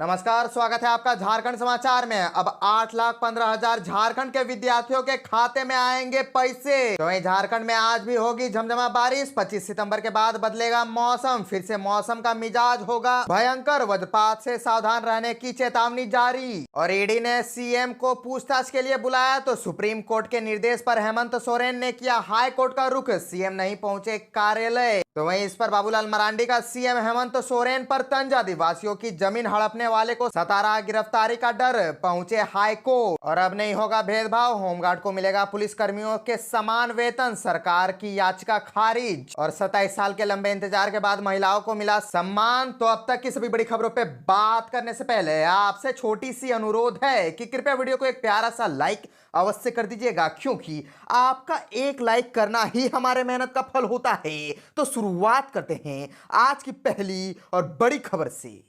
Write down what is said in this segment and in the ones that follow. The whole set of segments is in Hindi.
नमस्कार, स्वागत है आपका झारखंड समाचार में। अब 8,15,000 झारखंड के विद्यार्थियों के खाते में आएंगे पैसे। तो वहीं झारखंड में आज भी होगी झमझमा बारिश। 25 सितंबर के बाद बदलेगा मौसम, फिर से मौसम का मिजाज होगा भयंकर। वज्रपात से सावधान रहने की चेतावनी जारी। और ईडी ने सीएम को पूछताछ के लिए बुलाया तो सुप्रीम कोर्ट के निर्देश पर हेमंत सोरेन ने किया हाई कोर्ट का रुख, सीएम नहीं पहुंचे कार्यालय। तो वहीं इस पर बाबूलाल मरांडी का सीएम हेमंत सोरेन पर तंज, आदिवासियों की जमीन हड़पने वाले को सतारा गिरफ्तारी का डर, पहुंचे हाई कोर्ट। और अब नहीं होगा भेदभाव, होमगार्ड को मिलेगा पुलिस कर्मियों के समान वेतन, सरकार की याचिका खारिज। और 27 साल के लंबे इंतजार के बाद महिलाओं को मिला सम्मान। तो अब तक की सभी बड़ी खबरों पे बात करने से पहले आपसे छोटी सी अनुरोध है कि कृपया वीडियो को एक प्यारा सा लाइक अवश्य कर दीजिएगा, क्योंकि आपका एक लाइक करना ही हमारे मेहनत का फल होता है। तो शुरुआत करते हैं आज की पहली और बड़ी खबर से।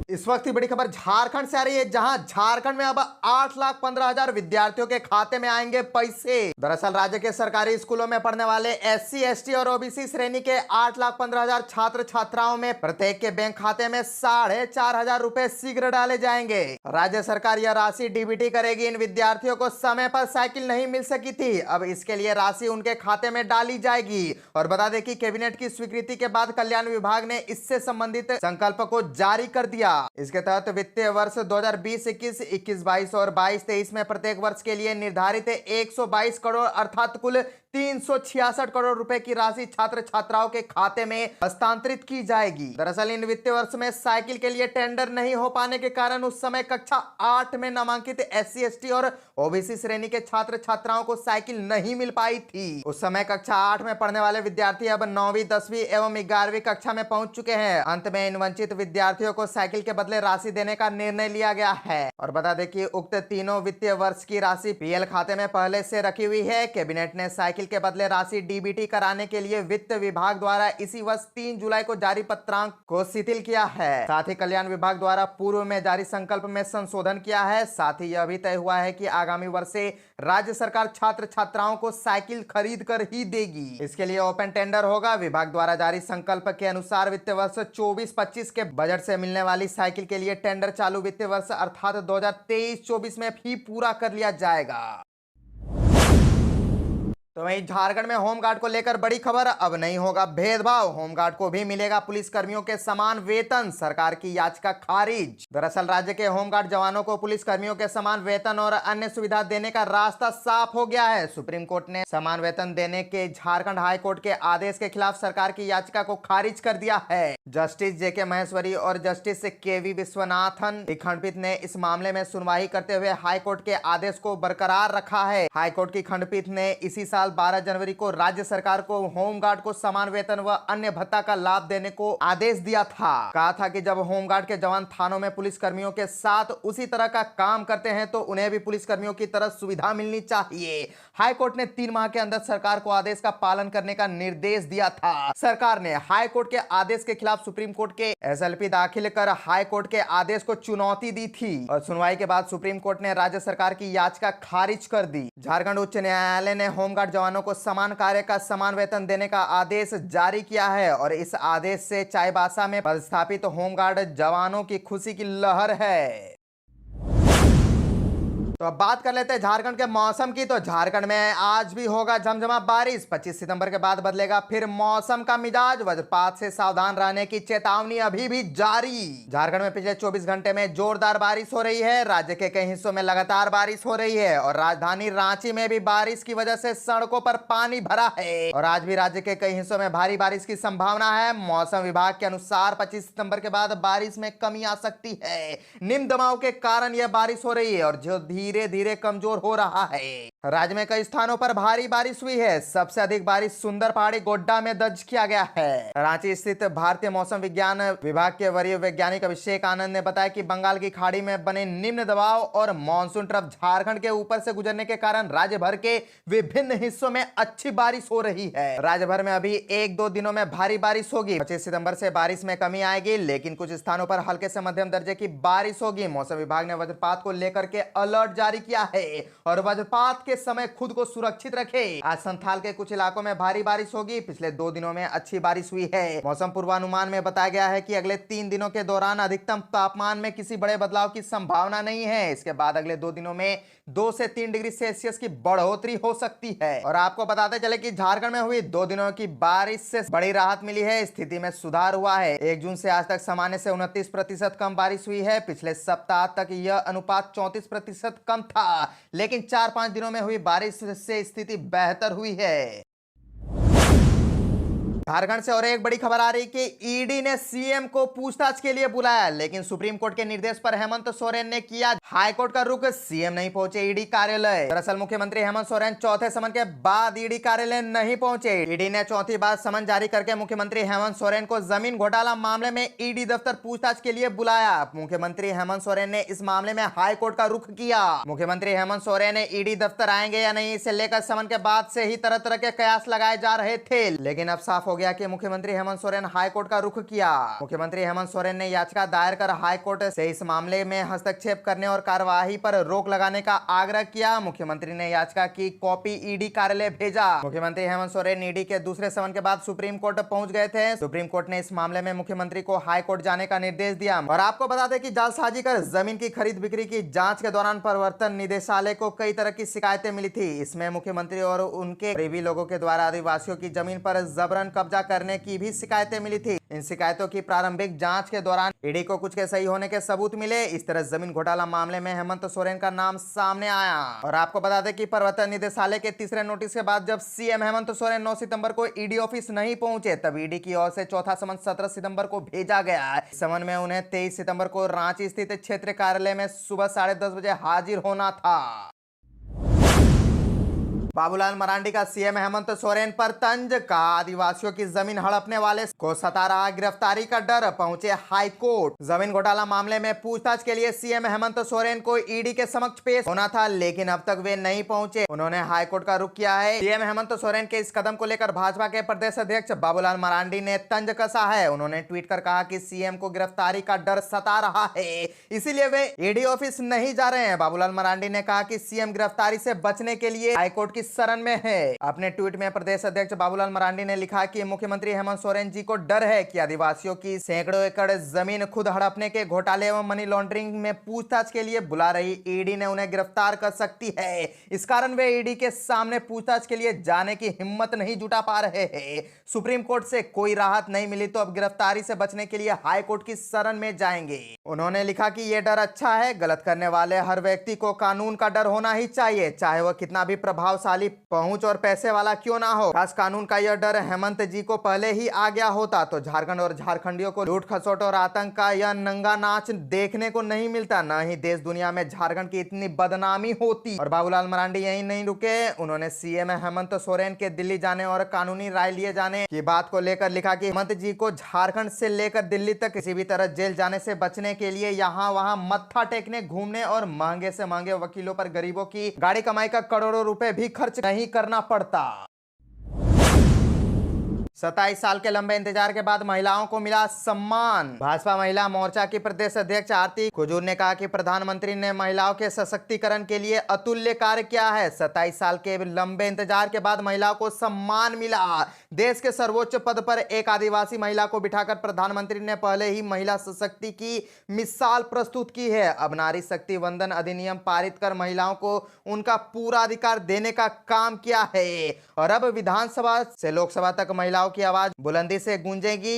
इस वक्त की बड़ी खबर झारखंड से आ रही है, जहां झारखंड में अब 8,15,000 विद्यार्थियों के खाते में आएंगे पैसे। दरअसल राज्य के सरकारी स्कूलों में पढ़ने वाले एससी, एसटी और ओबीसी श्रेणी के 8,15,000 छात्र छात्राओं में प्रत्येक के बैंक खाते में 4,500 रुपए शीघ्र डाले जाएंगे। राज्य सरकार यह राशि डीबीटी करेगी। इन विद्यार्थियों को समय पर साइकिल नहीं मिल सकी थी, अब इसके लिए राशि उनके खाते में डाली जाएगी। और बता दें कि कैबिनेट की स्वीकृति के बाद कल्याण विभाग ने इससे संबंधित संकल्प को जारी कर दिया। इसके तहत वित्तीय वर्ष 2020-21, 21-22 और 22-23 में प्रत्येक वर्ष के लिए निर्धारित 122 करोड़ अर्थात कुल 366 करोड़ रुपए की राशि छात्र छात्राओं के खाते में हस्तांतरित की जाएगी। दरअसल इन वित्तीय वर्ष में साइकिल के लिए टेंडर नहीं हो पाने के कारण उस समय कक्षा 8 में नामांकित एससी, एसटी और ओबीसी श्रेणी के छात्र छात्राओं को साइकिल नहीं मिल पाई थी। उस समय कक्षा 8 में पढ़ने वाले विद्यार्थी अब 9वीं, 10वीं एवं 11वीं कक्षा में पहुंच चुके हैं। अंत में इन वंचित विद्यार्थियों को साइकिल के बदले राशि देने का निर्णय लिया गया है। और बता दें कि उक्त तीनों वित्तीय वर्ष की राशि पीएल खाते में पहले से रखी हुई है। कैबिनेट ने साइकिल के बदले राशि डीबीटी कराने के लिए वित्त विभाग द्वारा इसी वर्ष 3 जुलाई को जारी पत्रांक को शिथिल किया है। साथ ही कल्याण विभाग द्वारा पूर्व में जारी संकल्प में संशोधन किया है। साथ ही यह भी तय हुआ है कि आगामी वर्ष से राज्य सरकार छात्र छात्राओं को साइकिल खरीद कर ही देगी। इसके लिए ओपन टेंडर होगा। विभाग द्वारा जारी संकल्प के अनुसार वित्तीय वर्ष 24-25 के बजट से मिलने वाली साइकिल के लिए टेंडर चालू वित्तीय वर्ष अर्थात 2023-24 में भी पूरा कर लिया जाएगा। तो वहीं झारखंड में होमगार्ड को लेकर बड़ी खबर, अब नहीं होगा भेदभाव, होमगार्ड को भी मिलेगा पुलिस कर्मियों के समान वेतन, सरकार की याचिका खारिज। दरअसल राज्य के होमगार्ड जवानों को पुलिस कर्मियों के समान वेतन और अन्य सुविधा देने का रास्ता साफ हो गया है। सुप्रीम कोर्ट ने समान वेतन देने के झारखंड हाई कोर्ट के आदेश के खिलाफ सरकार की याचिका को खारिज कर दिया है। जस्टिस जेके महेश्वरी और जस्टिस केवी विश्वनाथन की खंडपीठ ने इस मामले में सुनवाई करते हुए हाई कोर्ट के आदेश को बरकरार रखा है। हाई कोर्ट की खंडपीठ ने इसी साल 12 जनवरी को राज्य सरकार को होमगार्ड को समान वेतन व अन्य भत्ता का लाभ देने को आदेश दिया था। कहा था कि जब होमगार्ड के जवान थानों में पुलिस कर्मियों के साथ उसी तरह का काम करते हैं तो उन्हें भी पुलिस कर्मियों की तरह सुविधा मिलनी चाहिए। हाई कोर्ट ने 3 माह के अंदर सरकार को आदेश का पालन करने का निर्देश दिया था। सरकार ने हाई कोर्ट के आदेश के खिलाफ सुप्रीम कोर्ट के एसएलपी दाखिल कर हाई कोर्ट के आदेश को चुनौती दी थी और सुनवाई के बाद सुप्रीम कोर्ट ने राज्य सरकार की याचिका खारिज कर दी। झारखंड उच्च न्यायालय ने होमगार्ड जवानों को समान कार्य का समान वेतन देने का आदेश जारी किया है और इस आदेश से चाईबासा में पदस्थापित होमगार्ड जवानों की खुशी की लहर है। तो अब बात कर लेते हैं झारखंड के मौसम की। तो झारखंड में आज भी होगा झमझमा बारिश। 25 सितंबर के बाद बदलेगा फिर मौसम का मिजाज, वज्रपात से सावधान रहने की चेतावनी अभी भी जारी। झारखंड में पिछले 24 घंटे में जोरदार बारिश हो रही है। राज्य के कई हिस्सों में लगातार बारिश हो रही है और राजधानी रांची में भी बारिश की वजह से सड़कों पर पानी भरा है और आज भी राज्य के कई हिस्सों में भारी बारिश की संभावना है। मौसम विभाग के अनुसार 25 सितंबर के बाद बारिश में कमी आ सकती है। निम्न दबाव के कारण यह बारिश हो रही है और जो धीरे धीरे कमजोर हो रहा है। राज्य में कई स्थानों पर भारी बारिश हुई है। सबसे अधिक बारिश सुंदर पहाड़ी गोड्डा में दर्ज किया गया है। रांची स्थित भारतीय मौसम विज्ञान विभाग के वरीय वैज्ञानिक अभिषेक आनंद ने बताया कि बंगाल की खाड़ी में बने निम्न दबाव और मानसून ट्रफ झारखंड के ऊपर से गुजरने के कारण राज्य भर के विभिन्न हिस्सों में अच्छी बारिश हो रही है। राज्य भर में अभी 1-2 दिनों में भारी बारिश होगी। 25 सितंबर से बारिश में कमी आएगी, लेकिन कुछ स्थानों पर हल्के से मध्यम दर्जे की बारिश होगी। मौसम विभाग ने वज्रपात को लेकर के अलर्ट अलर्ट जारी किया है और वज्रपात के समय खुद को सुरक्षित रखे। आज संथाल के कुछ इलाकों में भारी बारिश होगी। पिछले 2 दिनों में अच्छी बारिश हुई है। मौसम पूर्वानुमान में बताया गया है कि अगले 3 दिनों के दौरान अधिकतम तापमान में किसी बड़े बदलाव की संभावना नहीं है। इसके बाद अगले 2 दिनों में 2 से 3 डिग्री सेल्सियस की बढ़ोतरी हो सकती है। और आपको बताते चले कि झारखंड में हुई 2 दिनों की बारिश से बड़ी राहत मिली है। स्थिति में सुधार हुआ है। 1 जून से आज तक सामान्य से 29% कम बारिश हुई है। पिछले सप्ताह तक यह अनुपात 34% कम था, लेकिन 4-5 दिनों में हुई बारिश से स्थिति बेहतर हुई है। झारखंड से और एक बड़ी खबर आ रही कि ईडी ने सीएम को पूछताछ के लिए बुलाया, लेकिन सुप्रीम कोर्ट के निर्देश पर हेमंत सोरेन ने किया हाईकोर्ट का रुख। सीएम नहीं पहुंचे ईडी कार्यालय। दरअसल मुख्यमंत्री हेमंत सोरेन चौथे समन के बाद ईडी कार्यालय नहीं पहुंचे। ईडी ने चौथी बार समन जारी करके मुख्यमंत्री हेमंत सोरेन को जमीन घोटाला मामले में ईडी दफ्तर पूछताछ के लिए बुलाया। मुख्यमंत्री हेमंत सोरेन ने इस मामले में हाईकोर्ट का रुख किया। मुख्यमंत्री हेमंत सोरेन ईडी दफ्तर आएंगे या नहीं, इसे लेकर समन के बाद से ही तरह तरह के कयास लगाए जा रहे थे, लेकिन अब साफ हो गया कि मुख्यमंत्री हेमंत सोरेन हाईकोर्ट का रुख किया। मुख्यमंत्री हेमंत सोरेन ने याचिका दायर कर हाईकोर्ट से इस मामले में हस्तक्षेप करने और कार्यवाही पर रोक लगाने का आग्रह किया। मुख्यमंत्री ने याचिका की कॉपी ईडी कार्यालय भेजा। मुख्यमंत्री हेमंत सोरेन ईडी के दूसरे समन के बाद सुप्रीम कोर्ट पहुंच गए थे। सुप्रीम कोर्ट ने इस मामले में मुख्यमंत्री को हाईकोर्ट जाने का निर्देश दिया। और आपको बता दें कि जालसाजी कर जमीन की खरीद बिक्री की जांच के दौरान प्रवर्तन निदेशालय को कई तरह की शिकायतें मिली थी। इसमें मुख्यमंत्री और उनके करीबी लोगों के द्वारा आदिवासियों की जमीन पर जबरन कब्जा करने की भी शिकायतें मिली थी। इन शिकायतों की प्रारंभिक जांच के दौरान ईडी को कुछ के सही होने के सबूत मिले। इस तरह जमीन घोटाला मामले में हेमंत सोरेन का नाम सामने आया। और आपको बता दें कि प्रवर्तन निदेशालय के तीसरे नोटिस के बाद जब सीएम हेमंत सोरेन 9 सितंबर को ईडी ऑफिस नहीं पहुंचे, तब ईडी की ओर से चौथा समन 17 सितंबर को भेजा गया। इस समन में उन्हें 23 सितंबर को रांची स्थित क्षेत्रीय कार्यालय में सुबह 10:30 बजे हाजिर होना था। बाबूलाल मरांडी का सीएम हेमंत सोरेन पर तंज का आदिवासियों की जमीन हड़पने वाले को सता रहा गिरफ्तारी का डर, पहुंचे हाईकोर्ट। जमीन घोटाला मामले में पूछताछ के लिए सीएम हेमंत सोरेन को ईडी के समक्ष पेश होना था, लेकिन अब तक वे नहीं पहुंचे। उन्होंने हाईकोर्ट का रुख किया है। सीएम हेमंत सोरेन के इस कदम को लेकर भाजपा के प्रदेश अध्यक्ष बाबूलाल मरांडी ने तंज कसा है। उन्होंने ट्वीट कर कहा कि सीएम को गिरफ्तारी का डर सता रहा है, इसीलिए वे ईडी ऑफिस नहीं जा रहे हैं। बाबूलाल मरांडी ने कहा कि सीएम गिरफ्तारी से बचने के लिए हाईकोर्ट की शरण में है। अपने ट्वीट में प्रदेश अध्यक्ष बाबूलाल मरांडी ने लिखा कि मुख्यमंत्री हेमंत सोरेन जी को डर है कि आदिवासियों की सैकड़ों एकड़ जमीन खुद हड़पने के घोटाले एवं मनी लॉन्ड्रिंग में पूछताछ के लिए बुला रही ईडी ने उन्हें गिरफ्तार कर सकती है। इस कारण वे ईडी के सामने पूछताछ के लिए जाने की हिम्मत नहीं जुटा पा रहे हैं। सुप्रीम कोर्ट से कोई राहत नहीं मिली तो अब गिरफ्तारी से बचने के लिए हाईकोर्ट की शरण में जाएंगे। उन्होंने लिखा कि यह डर अच्छा है। गलत करने वाले हर व्यक्ति को कानून का डर होना ही चाहिए, चाहे वह कितना भी प्रभावशाली, पहुंच और पैसे वाला क्यों ना हो। खास कानून का यह डर हेमंत जी को पहले ही आ गया होता तो झारखंड और झारखंडियों को लूट खसोट और आतंक का यह नंगा नाच देखने को नहीं मिलता, न ही देश दुनिया में झारखंड की इतनी बदनामी होती। और बाबूलाल मरांडी यही नहीं रुके, उन्होंने सीएम हेमंत सोरेन के दिल्ली जाने और कानूनी राय लिए जाने की बात को लेकर लिखा कि हेमंत जी को झारखंड से लेकर दिल्ली तक किसी भी तरह जेल जाने से बचने के लिए यहाँ वहाँ मत्था टेकने, घूमने और महंगे से महंगे वकीलों पर गरीबों की गाड़ी कमाई का करोड़ों रुपए भी खर्च नहीं करना पड़ता। 27 साल के लंबे इंतजार के बाद महिलाओं को मिला सम्मान। भाजपा महिला मोर्चा की प्रदेश अध्यक्ष आरती खुजूर ने कहा कि प्रधानमंत्री ने महिलाओं के सशक्तिकरण के लिए अतुल्य कार्य किया है। 27 साल के लंबे इंतजार के बाद महिलाओं को सम्मान मिला। देश के सर्वोच्च पद पर एक आदिवासी महिला को बिठाकर प्रधानमंत्री ने पहले ही महिला सशक्ति की मिसाल प्रस्तुत की है। अब नारी शक्ति वंदन अधिनियम पारित कर महिलाओं को उनका पूरा अधिकार देने का काम किया है और अब विधानसभा से लोकसभा तक महिलाओं की आवाज बुलंदी से गूंजेगी।